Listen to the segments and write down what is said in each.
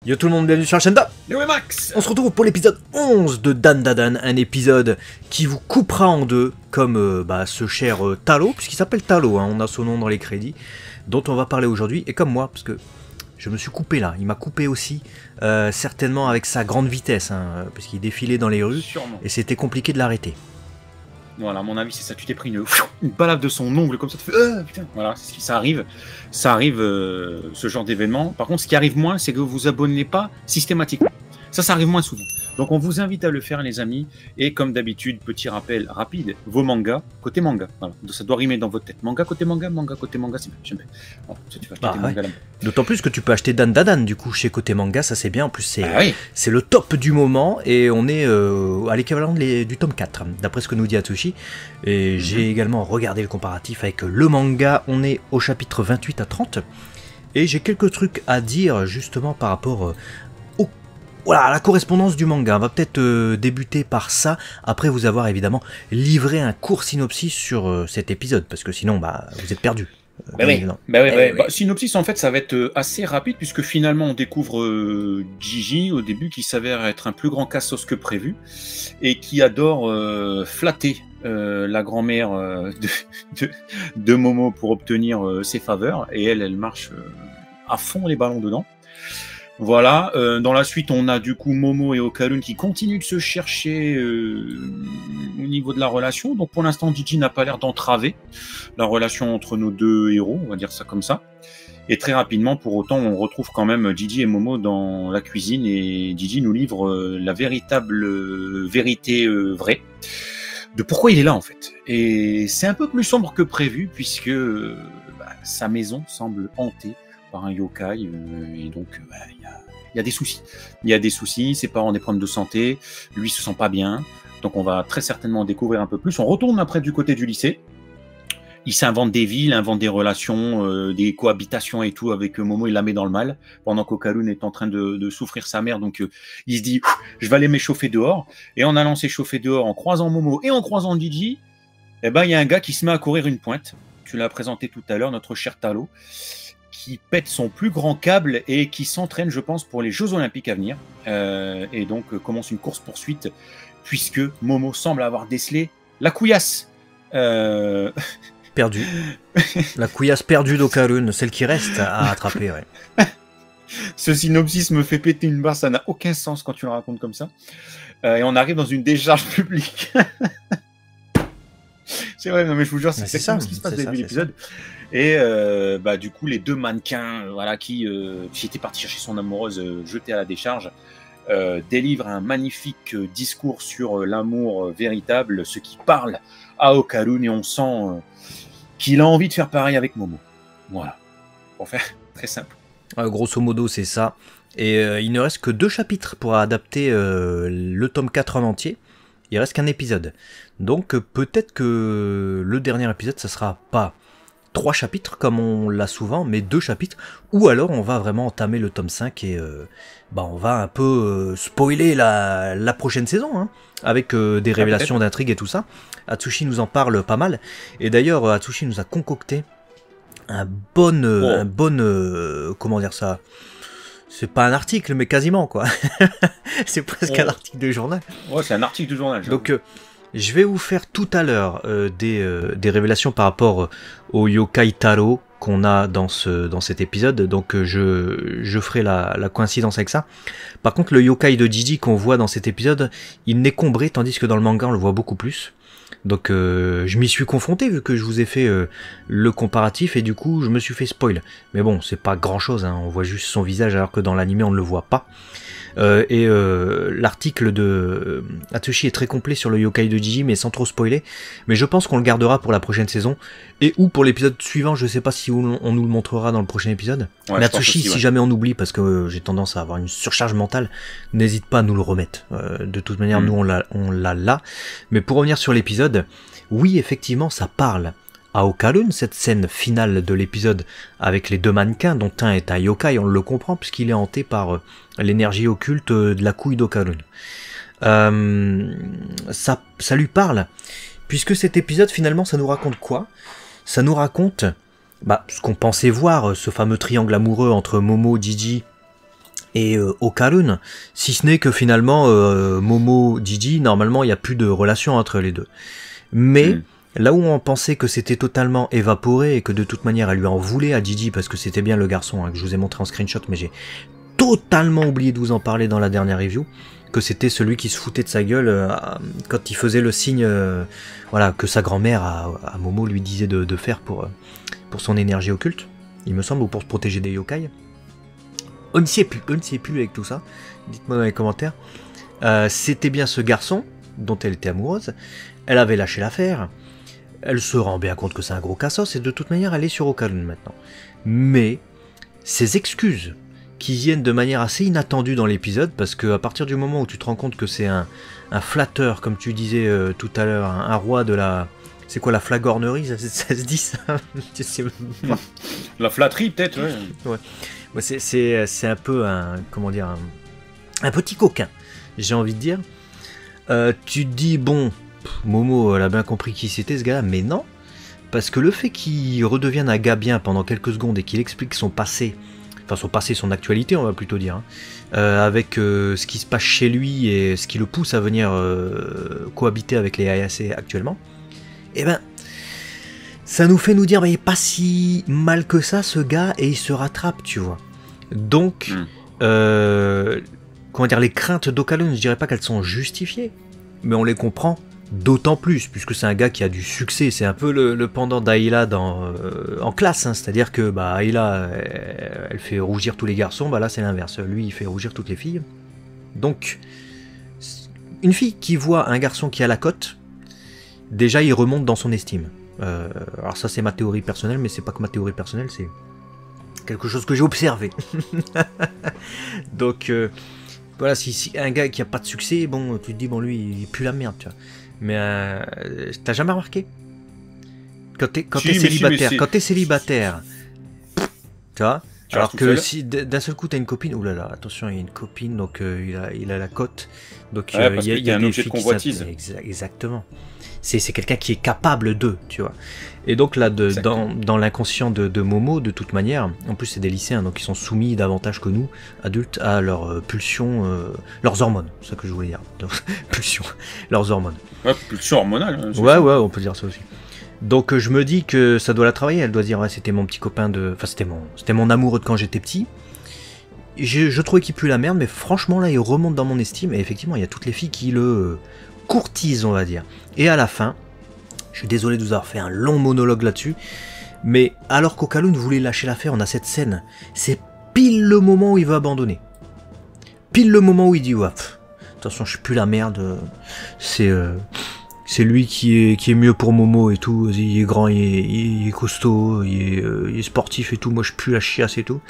Yo tout le monde, bienvenue sur la chaîne d'A. Yo Max. On se retrouve pour l'épisode 11 de Dandadan, un épisode qui vous coupera en deux, comme ce cher Talo, puisqu'il s'appelle Talo, hein, on a son nom dans les crédits, dont on va parler aujourd'hui, et comme moi, parce que je me suis coupé là, il m'a coupé aussi, certainement avec sa grande vitesse, hein, parce qu'il défilait dans les rues, Sûrement. et c'était compliqué de l'arrêter. Voilà, à mon avis, c'est ça. Tu t'es pris une balade de son ongle comme ça. Tu fais putain. Voilà, ça arrive. Ça arrive, ce genre d'événement. Par contre, ce qui arrive moins, c'est que vous vous abonnez pas systématiquement. Ça arrive moins souvent. Donc, on vous invite à le faire, les amis. Et comme d'habitude, petit rappel rapide, vos mangas, côté manga. Voilà. Donc, ça doit rimer dans votre tête. Manga côté manga côté manga, c'est bien. J'aime bien. Voilà, ça, tu vas acheter tes mangas là-bas. D'autant plus que tu peux acheter Dandadan du coup chez Côté Manga, ça c'est bien, en plus c'est le top du moment et on est à l'équivalent du tome 4, d'après ce que nous dit Atsushi. Et j'ai également regardé le comparatif avec le manga, on est au chapitre 28 à 30. Et j'ai quelques trucs à dire justement par rapport à la correspondance du manga. On va peut-être débuter par ça, après vous avoir évidemment livré un court synopsis sur cet épisode, parce que sinon vous êtes perdu. Synopsis, en fait, ça va être assez rapide puisque finalement on découvre Gigi au début qui s'avère être un plus grand cassos que prévu et qui adore flatter la grand-mère de Momo pour obtenir ses faveurs, et elle marche à fond les ballons dedans. Voilà, dans la suite, on a du coup Momo et Okarun qui continuent de se chercher au niveau de la relation. Donc pour l'instant, Gigi n'a pas l'air d'entraver la relation entre nos deux héros, on va dire ça comme ça. Et très rapidement, pour autant, on retrouve quand même Gigi et Momo dans la cuisine et Gigi nous livre la véritable vérité vraie de pourquoi il est là en fait. Et c'est un peu plus sombre que prévu puisque sa maison semble hantée par un yokai, et donc il y a des soucis. Il y a des soucis, ses parents ont des problèmes de santé, lui se sent pas bien, donc on va très certainement en découvrir un peu plus. On retourne après du côté du lycée, il s'invente des villes, invente des relations, des cohabitations et tout avec Momo, il la met dans le mal, pendant qu'Okarun est en train de souffrir sa mère, donc il se dit je vais aller m'échauffer dehors, et en allant s'échauffer dehors, en croisant Momo et en croisant Gigi, il y a un gars qui se met à courir une pointe, tu l'as présenté tout à l'heure, notre cher Talo, qui pète son plus grand câble et qui s'entraîne, je pense, pour les Jeux Olympiques à venir. Et donc commence une course-poursuite, puisque Momo semble avoir décelé la couillasse. Perdue. La couillasse perdue d'Okarun, celle qui reste à attraper, ouais. Ce synopsis me fait péter une barre, ça n'a aucun sens quand tu le racontes comme ça. Et on arrive dans une décharge publique. C'est vrai, non mais je vous jure, c'est ça ce qui se passe début l'épisode. Et du coup, les deux mannequins, qui étaient partis chercher son amoureuse jetée à la décharge, délivrent un magnifique discours sur l'amour véritable, ce qui parle à Okarun, et on sent qu'il a envie de faire pareil avec Momo. Voilà, pour faire très simple. Grosso modo, c'est ça. Et il ne reste que 2 chapitres pour adapter le tome 4 en entier. Il reste qu'un épisode. Donc peut-être que le dernier épisode, ça sera pas 3 chapitres comme on l'a souvent, mais 2 chapitres, ou alors on va vraiment entamer le tome 5 et on va un peu spoiler la prochaine saison, hein, avec des révélations d'intrigue et tout ça. Atsushi nous en parle pas mal, et d'ailleurs Atsushi nous a concocté un bon comment dire ça, c'est pas un article mais quasiment quoi. C'est presque un article de journal. Ouais, c'est un article de journal. Donc je vais vous faire tout à l'heure des révélations par rapport au yokai Taro qu'on a dans cet épisode, donc je ferai la coïncidence avec ça. Par contre, le yokai de Gigi qu'on voit dans cet épisode, il n'est qu'ombré, tandis que dans le manga on le voit beaucoup plus. Donc je m'y suis confronté vu que je vous ai fait le comparatif, et du coup je me suis fait spoil. Mais bon, c'est pas grand chose, hein, on voit juste son visage alors que dans l'anime on ne le voit pas. L'article de Atsushi est très complet sur le yokai de Gigi, mais sans trop spoiler. Mais je pense qu'on le gardera pour la prochaine saison, et ou pour l'épisode suivant. Je sais pas si on nous le montrera dans le prochain épisode. Ouais, mais Atsushi, si jamais on oublie, parce que j'ai tendance à avoir une surcharge mentale, n'hésite pas à nous le remettre. De toute manière, nous on l'a là. Mais pour revenir sur l'épisode, oui, effectivement, ça parle à Okarun, cette scène finale de l'épisode avec les 2 mannequins, dont un est un yokai, on le comprend puisqu'il est hanté par l'énergie occulte de la couille d'Okarun. Ça lui parle, puisque cet épisode finalement ça nous raconte quoi? Ça nous raconte ce qu'on pensait voir, ce fameux triangle amoureux entre Momo, Gigi et Okarun, si ce n'est que finalement Momo, Gigi, normalement il n'y a plus de relation entre les deux. Mais là où on pensait que c'était totalement évaporé et que de toute manière elle lui en voulait à Gigi parce que c'était bien le garçon que je vous ai montré en screenshot, mais j'ai totalement oublié de vous en parler dans la dernière review, que c'était celui qui se foutait de sa gueule quand il faisait le signe voilà, que sa grand-mère à Momo lui disait de faire pour son énergie occulte, il me semble, ou pour se protéger des yokai. On ne sait plus avec tout ça, dites-moi dans les commentaires. C'était bien ce garçon dont elle était amoureuse, elle avait lâché l'affaire, elle se rend bien compte que c'est un gros cassos, et de toute manière elle est sur Okarun maintenant. Mais ces excuses qui viennent de manière assez inattendue dans l'épisode, parce que à partir du moment où tu te rends compte que c'est un flatteur, comme tu disais tout à l'heure, un roi de la... C'est quoi la flagornerie, ça se dit ça? Je sais pas. La flatterie peut-être, ouais. Ouais, c'est un peu un... Comment dire, un petit coquin, j'ai envie de dire. Tu te dis, bon, Momo, elle a bien compris qui c'était ce gars-là, mais non. Parce que le fait qu'il redevienne un gars bien pendant quelques secondes et qu'il explique son passé, enfin son passé, son actualité on va plutôt dire, avec ce qui se passe chez lui et ce qui le pousse à venir cohabiter avec les Ayase actuellement, et ben ça nous fait nous dire, il est pas si mal que ça ce gars, et il se rattrape, tu vois. Donc comment dire, les craintes d'Okarun, je dirais pas qu'elles sont justifiées, mais on les comprend d'autant plus, puisque c'est un gars qui a du succès. C'est un peu le pendant d'Ayla en classe, hein. C'est-à-dire que Ayla, elle fait rougir tous les garçons, là c'est l'inverse, lui il fait rougir toutes les filles. Donc, une fille qui voit un garçon qui a la cote, déjà il remonte dans son estime. Alors ça c'est ma théorie personnelle, mais c'est pas que ma théorie personnelle, c'est quelque chose que j'ai observé. Donc, voilà, si un gars qui a pas de succès, bon, tu te dis, bon, lui, il pue la merde, tu vois. Mais t'as jamais remarqué? Quand t'es célibataire, tu vois, alors que si d'un seul coup t'as une copine, oulala, attention, il y a une copine, donc il a la cote, donc il y a un objet de convoitise. Exactement. C'est quelqu'un qui est capable d'eux, tu vois. Et donc là, dans l'inconscient de Momo, de toute manière, en plus c'est des lycéens, donc ils sont soumis davantage que nous, adultes, à leurs pulsions, leurs hormones, c'est ça que je voulais dire. Pulsions, leurs hormones. Ouais, pulsions hormonales. Ouais, on peut dire ça aussi. Donc je me dis que ça doit la travailler, elle doit dire, ouais, c'était mon petit copain de... Enfin, c'était mon amoureux de quand j'étais petit. Je trouvais qu'il pue la merde, mais franchement, là, il remonte dans mon estime, et effectivement, il y a toutes les filles qui le courtisent, on va dire. Et à la fin, je suis désolé de vous avoir fait un long monologue là-dessus, mais alors qu'Okarun voulait lâcher l'affaire, on a cette scène, c'est pile le moment où il veut abandonner. Pile le moment où il dit, ouais, attention, je suis plus la merde, c'est lui qui est mieux pour Momo et tout, il est grand, il est costaud, il est sportif et tout, moi je pue la chiasse et tout.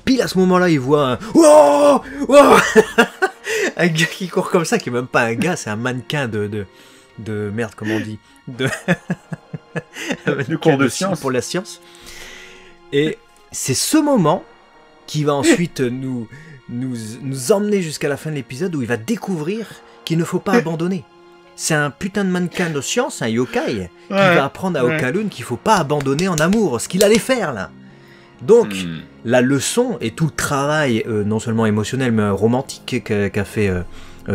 Pile à ce moment-là, il voit un... Wow wow un gars qui court comme ça, qui est même pas un gars, c'est un mannequin de merde, comment on dit, de cours de science pour la science. Et c'est ce moment qui va ensuite nous emmener jusqu'à la fin de l'épisode, où il va découvrir qu'il ne faut pas abandonner. C'est un putain de mannequin de science, un yokai, qui va apprendre à Okarun qu'il faut pas abandonner en amour, ce qu'il allait faire là. Donc, la leçon et tout le travail, non seulement émotionnel, mais romantique qu'a fait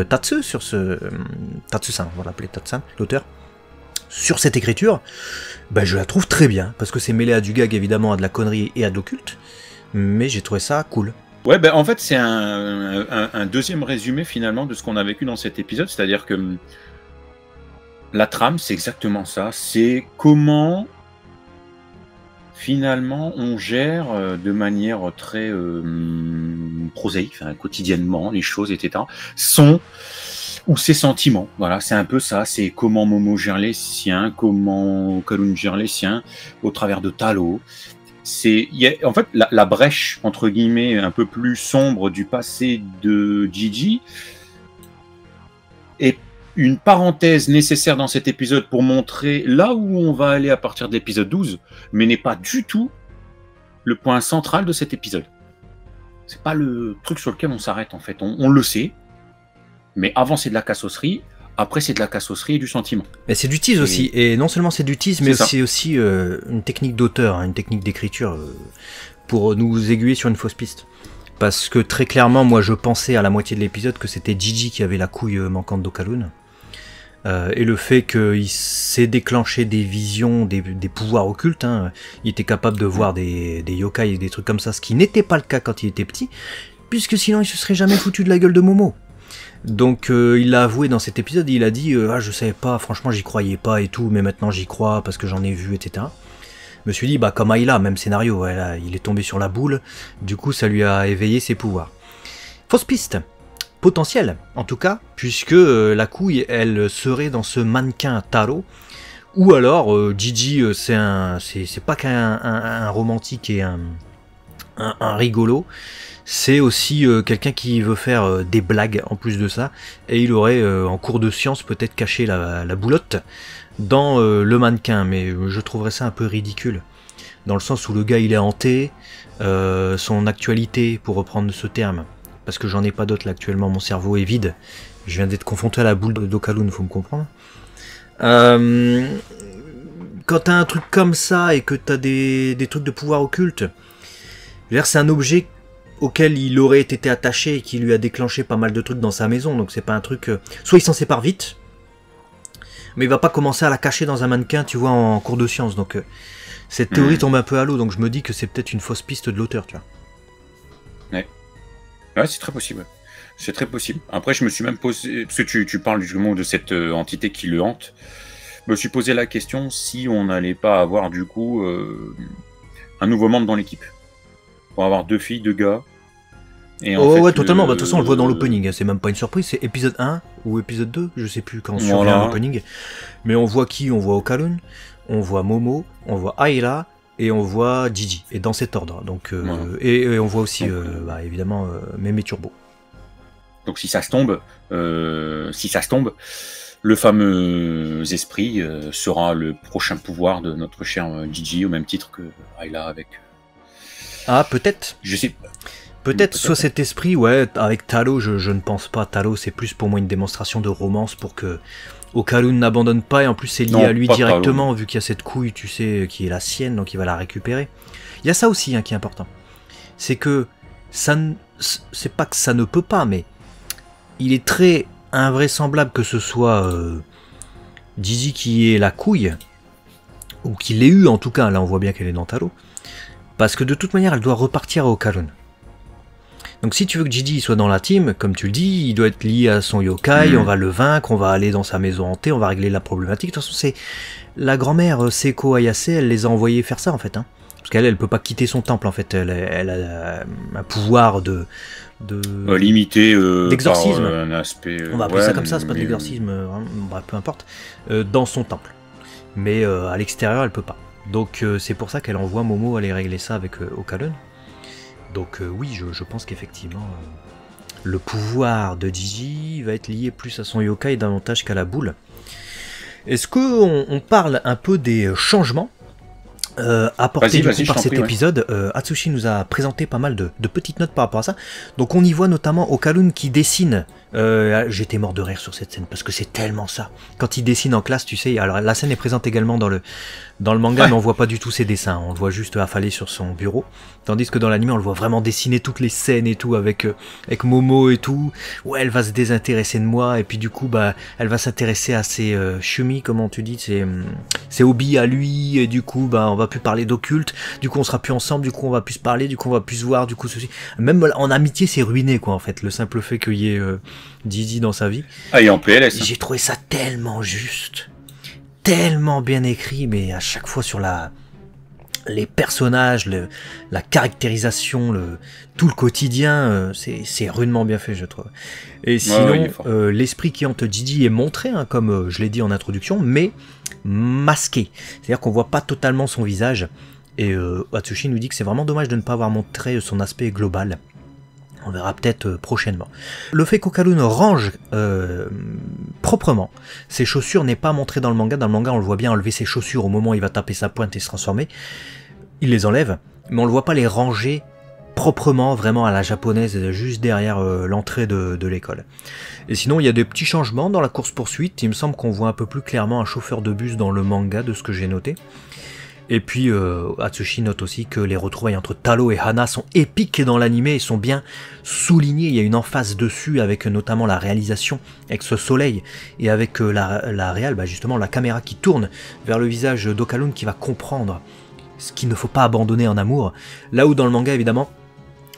Tatsu sur ce... Tatsu-san, on va l'appeler Tatsu-san, l'auteur, sur cette écriture, je la trouve très bien, parce que c'est mêlé à du gag, évidemment, à de la connerie et à de l'occulte, mais j'ai trouvé ça cool. Ouais, en fait, c'est un deuxième résumé, finalement, de ce qu'on a vécu dans cet épisode, c'est-à-dire que la trame, c'est exactement ça, c'est comment... Finalement, on gère de manière très prosaïque, quotidiennement, les choses, etc. Ou ses sentiments. Voilà, c'est un peu ça. C'est comment Momo gère les siens, comment Okarun gère les siens, au travers de Talo. En fait, la brèche, entre guillemets, un peu plus sombre du passé de Gigi est une parenthèse nécessaire dans cet épisode pour montrer là où on va aller à partir de l'épisode 12, mais n'est pas du tout le point central de cet épisode. C'est pas le truc sur lequel on s'arrête, en fait. On le sait, mais avant c'est de la cassosserie, après c'est de la cassosserie et du sentiment. Mais c'est du tease aussi, et non seulement c'est du tease, mais c'est aussi une technique d'auteur, une technique d'écriture pour nous aiguiller sur une fausse piste. Parce que très clairement, moi je pensais à la moitié de l'épisode que c'était Gigi qui avait la couille manquante d'Okalun. Et le fait qu'il s'est déclenché des visions, des pouvoirs occultes, hein. Il était capable de voir des yokai et des trucs comme ça, ce qui n'était pas le cas quand il était petit, puisque sinon il se serait jamais foutu de la gueule de Momo. Donc il l'a avoué dans cet épisode, il a dit ah je savais pas, franchement j'y croyais pas et tout, mais maintenant j'y crois parce que j'en ai vu, etc. Je me suis dit bah comme Ayla, même scénario, voilà, il est tombé sur la boule, du coup ça lui a éveillé ses pouvoirs. Fausse piste, potentielle en tout cas, puisque la couille elle serait dans ce mannequin Taro, ou alors Gigi c'est pas qu'un romantique et un rigolo. C'est aussi quelqu'un qui veut faire des blagues en plus de ça, et il aurait en cours de science peut-être caché la boulotte dans le mannequin, mais je trouverais ça un peu ridicule, dans le sens où le gars il est hanté, son actualité, pour reprendre ce terme, parce que j'en ai pas d'autres là actuellement, mon cerveau est vide, je viens d'être confronté à la boule d'Okalun, faut me comprendre. Quand t'as un truc comme ça et que t'as des trucs de pouvoir occulte, c'est un objet auquel il aurait été attaché et qui lui a déclenché pas mal de trucs dans sa maison, donc c'est pas un truc... soit il s'en sépare vite, mais il va pas commencer à la cacher dans un mannequin, tu vois, en cours de science, donc cette théorie tombe un peu à l'eau, donc je me dis que c'est peut-être une fausse piste de l'auteur, tu vois. Ouais, c'est très possible. C'est très possible. Après, je me suis même posé, parce que tu parles justement de cette entité qui le hante, je me suis posé la question si on n'allait pas avoir du coup un nouveau membre dans l'équipe. Pour avoir 2 filles, 2 gars. Et en fait, ouais, totalement. De toute façon, on le voit dans l'opening. C'est même pas une surprise. C'est épisode 1 ou épisode 2. Je sais plus quand survient l'opening. Mais on voit qui? On voit Okalun, on voit Momo, on voit Ayla et on voit Gigi. Et dans cet ordre. Donc, et on voit aussi, évidemment, Mémé Turbo. Donc, si ça se tombe, le fameux esprit sera le prochain pouvoir de notre cher Gigi, au même titre que Ayla avec... Ah, peut-être. Je sais. Peut-être soit cet esprit, ouais, avec Talo, je ne pense pas. Talo, c'est plus pour moi une démonstration de romance pour que Okalun n'abandonne pas, et en plus c'est lié à lui directement, Talo, vu qu'il y a cette couille, tu sais, qui est la sienne, donc il va la récupérer. Il y a ça aussi qui est important. C'est que ça, c'est pas que ça ne peut pas, mais il est très invraisemblable que ce soit Gigi qui ait la couille, ou qu'il l'ait eu en tout cas, là on voit bien qu'elle est dans Talo. Parce que de toute manière, elle doit repartir à Okalun. Donc si tu veux que Gigi soit dans la team, comme tu le dis, il doit être lié à son yokai, on va le vaincre, on va aller dans sa maison hantée, on va régler la problématique. De toute façon, c'est la grand-mère Seko Ayase, elle les a envoyés faire ça en fait. Hein. Parce qu'elle, elle peut pas quitter son temple en fait. Elle a un pouvoir limité d'exorcisme. Un aspect. On va appeler ça comme ça, c'est pas de l'exorcisme, peu importe. Dans son temple. Mais à l'extérieur, elle peut pas. Donc c'est pour ça qu'elle envoie Momo aller régler ça avec Okalun. Donc oui, je pense qu'effectivement, le pouvoir de Gigi va être lié plus à son yokai davantage qu'à la boule. Est-ce qu'on parle un peu des changements apportés par cet épisode? Atsushi nous a présenté pas mal de petites notes par rapport à ça. Donc on y voit notamment Okalun qui dessine. J'étais mort de rire sur cette scène parce que c'est tellement ça. Quand il dessine en classe, tu sais, alors la scène est présente également dans le manga, mais on voit pas du tout ses dessins, on le voit juste affaler sur son bureau. Tandis que dans l'anime, on le voit vraiment dessiner toutes les scènes et tout avec Momo et tout. Ouais, elle va se désintéresser de moi et puis du coup, elle va s'intéresser à ses shumi, comment tu dis, ses hobbies à lui, et du coup, on va plus parler d'occulte. Du coup, on sera plus ensemble. Du coup, on va plus se parler. Du coup, on va plus se voir. Du coup, ceci. Même en amitié, c'est ruiné, quoi, en fait. Le simple fait qu'il y ait Gigi dans sa vie. Ah, et en PLS. J'ai trouvé ça tellement juste, tellement bien écrit, mais à chaque fois sur les personnages, la caractérisation, tout le quotidien, c'est rudement bien fait, je trouve. Et sinon, l'esprit qui hante Gigi est montré, hein, comme je l'ai dit en introduction, mais masqué. C'est-à-dire qu'on voit pas totalement son visage. Et Atsushi nous dit que c'est vraiment dommage de ne pas avoir montré son aspect global. On verra peut-être prochainement. Le fait qu'Okalun range proprement ses chaussures n'est pas montré dans le manga. Dans le manga, on le voit bien enlever ses chaussures au moment où il va taper sa pointe et se transformer. Il les enlève, mais on le voit pas les ranger proprement, vraiment à la japonaise, juste derrière l'entrée de l'école. Et sinon, il y a des petits changements dans la course-poursuite. Il me semble qu'on voit un peu plus clairement un chauffeur de bus dans le manga, de ce que j'ai noté. Et puis Atsushi note aussi que les retrouvailles entre Talo et Hana sont épiques dans l'animé et sont bien soulignées. Il y a une emphase dessus avec notamment la réalisation avec ce soleil et avec la réal, justement la caméra qui tourne vers le visage d'Okalun qui va comprendre ce qu'il ne faut pas abandonner en amour. Là où dans le manga évidemment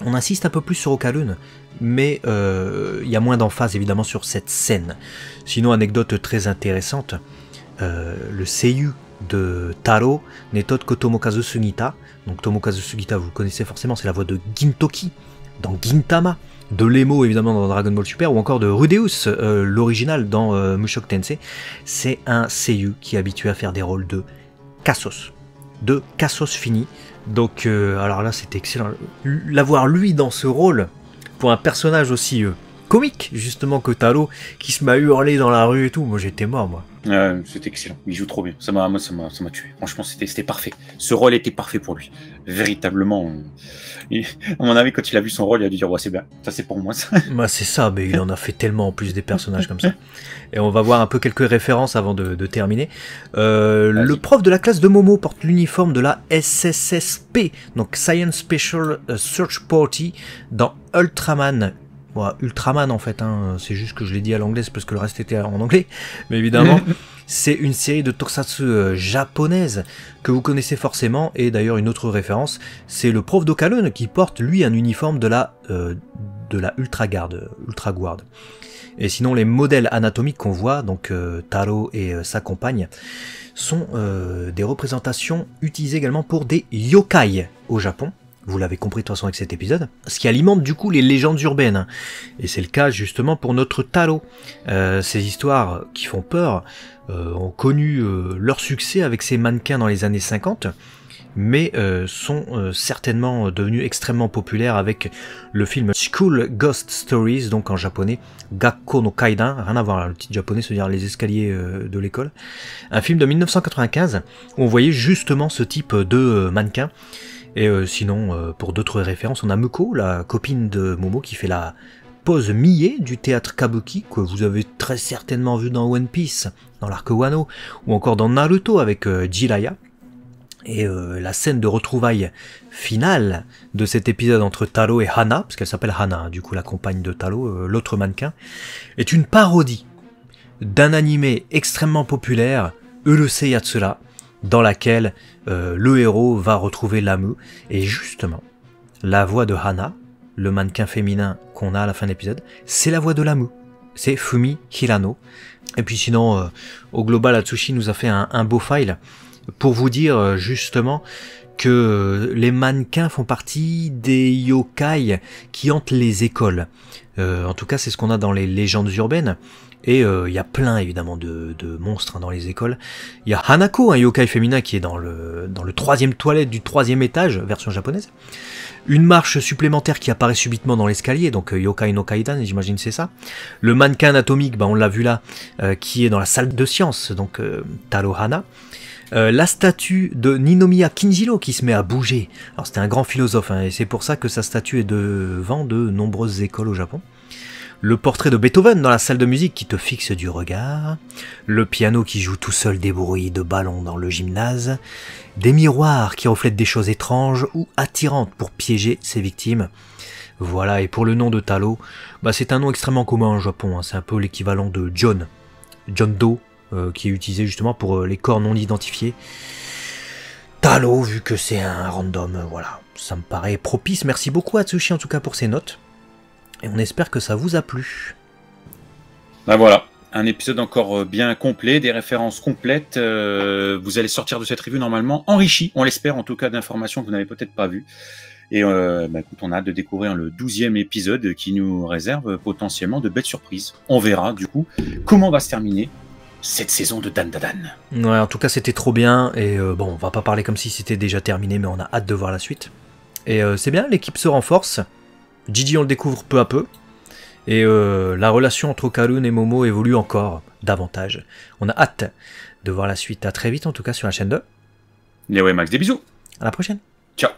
on insiste un peu plus sur Okalun, mais il y a moins d'emphase évidemment sur cette scène. Sinon, anecdote très intéressante, le seiyuu de Taro n'est autre que Tomokazu Sugita. Donc Tomokazu Sugita, vous le connaissez forcément, c'est la voix de Gintoki dans Gintama, de Lemo évidemment dans Dragon Ball Super, ou encore de Rudeus, l'original dans Mushoku Tensei. C'est un seiyuu qui est habitué à faire des rôles de Kassos fini. Donc alors là c'était excellent, l'avoir lui dans ce rôle pour un personnage aussi comique justement que Taro, qui se m'a hurlé dans la rue et tout, moi j'étais mort moi. C'était excellent, il joue trop bien, ça m'a tué, franchement c'était parfait, ce rôle était parfait pour lui, véritablement. À mon avis quand il a vu son rôle il a dû dire ouais c'est bien, ça c'est pour moi ça. Bah c'est ça, mais il en a fait tellement en plus des personnages comme ça. Et on va voir un peu quelques références avant de terminer. Le prof de la classe de Momo porte l'uniforme de la SSSP, donc Science Special Search Party dans Ultraman. Bon, Ultraman en fait, hein, c'est juste que je l'ai dit à l'anglaise parce que le reste était en anglais, mais évidemment c'est une série de tokusatsu japonaise que vous connaissez forcément, et d'ailleurs une autre référence, c'est le prof d'Okalun qui porte lui un uniforme de la Ultra Guard. Et sinon les modèles anatomiques qu'on voit, donc Taro et sa compagne, sont des représentations utilisées également pour des yokai au Japon. Vous l'avez compris de toute façon avec cet épisode, ce qui alimente du coup les légendes urbaines. Et c'est le cas justement pour notre Taro. Ces histoires qui font peur ont connu leur succès avec ces mannequins dans les années 50, mais sont certainement devenus extrêmement populaires avec le film School Ghost Stories, donc en japonais Gakko no Kaidan, rien à voir, le titre japonais se dire les escaliers de l'école. Un film de 1995 où on voyait justement ce type de mannequin. Et sinon, pour d'autres références, on a Muko, la copine de Momo, qui fait la pose Mie du théâtre Kabuki, que vous avez très certainement vu dans One Piece, dans l'arc Wano, ou encore dans Naruto avec Jiraiya. Et la scène de retrouvailles finale de cet épisode entre Taro et Hana, parce qu'elle s'appelle Hana, hein, du coup la compagne de Taro, l'autre mannequin, est une parodie d'un animé extrêmement populaire, Urusei Yatsura, dans laquelle le héros va retrouver Lamu, et justement, la voix de Hana, le mannequin féminin qu'on a à la fin de l'épisode, c'est la voix de Lamu, c'est Fumi Hirano. Et puis sinon, au global, Atsushi nous a fait un beau file pour vous dire justement que les mannequins font partie des yokai qui hantent les écoles. En tout cas, c'est ce qu'on a dans les légendes urbaines. Et il y a plein évidemment de monstres dans les écoles. Il y a Hanako, un yokai féminin qui est dans le troisième toilette du 3e étage, version japonaise. Une marche supplémentaire qui apparaît subitement dans l'escalier, donc Yokai no Kaidan, j'imagine c'est ça. Le mannequin anatomique, on l'a vu là, qui est dans la salle de sciences, donc Taro Hana. La statue de Ninomiya Kinjiro qui se met à bouger. Alors c'était un grand philosophe, hein, et c'est pour ça que sa statue est devant de nombreuses écoles au Japon. Le portrait de Beethoven dans la salle de musique qui te fixe du regard, le piano qui joue tout seul des bruits de ballons dans le gymnase, des miroirs qui reflètent des choses étranges ou attirantes pour piéger ses victimes. Voilà, et pour le nom de Taro, c'est un nom extrêmement commun au Japon, hein, c'est un peu l'équivalent de John Doe, qui est utilisé justement pour les corps non identifiés. Taro, vu que c'est un random, voilà, ça me paraît propice. Merci beaucoup à Atsushi en tout cas pour ses notes. Et on espère que ça vous a plu. Voilà, un épisode encore bien complet, des références complètes. Vous allez sortir de cette revue normalement enrichi, on l'espère en tout cas, d'informations que vous n'avez peut-être pas vues. Et écoute, on a hâte de découvrir le 12e épisode qui nous réserve potentiellement de belles surprises. On verra du coup comment va se terminer cette saison de Dandadan. Ouais, en tout cas c'était trop bien. Et on va pas parler comme si c'était déjà terminé, mais on a hâte de voir la suite. Et c'est bien, l'équipe se renforce. Gigi on le découvre peu à peu, et la relation entre Okalun et Momo évolue encore davantage. On a hâte de voir la suite. À très vite en tout cas sur la chaîne 2. Et ouais Max, des bisous. À la prochaine. Ciao.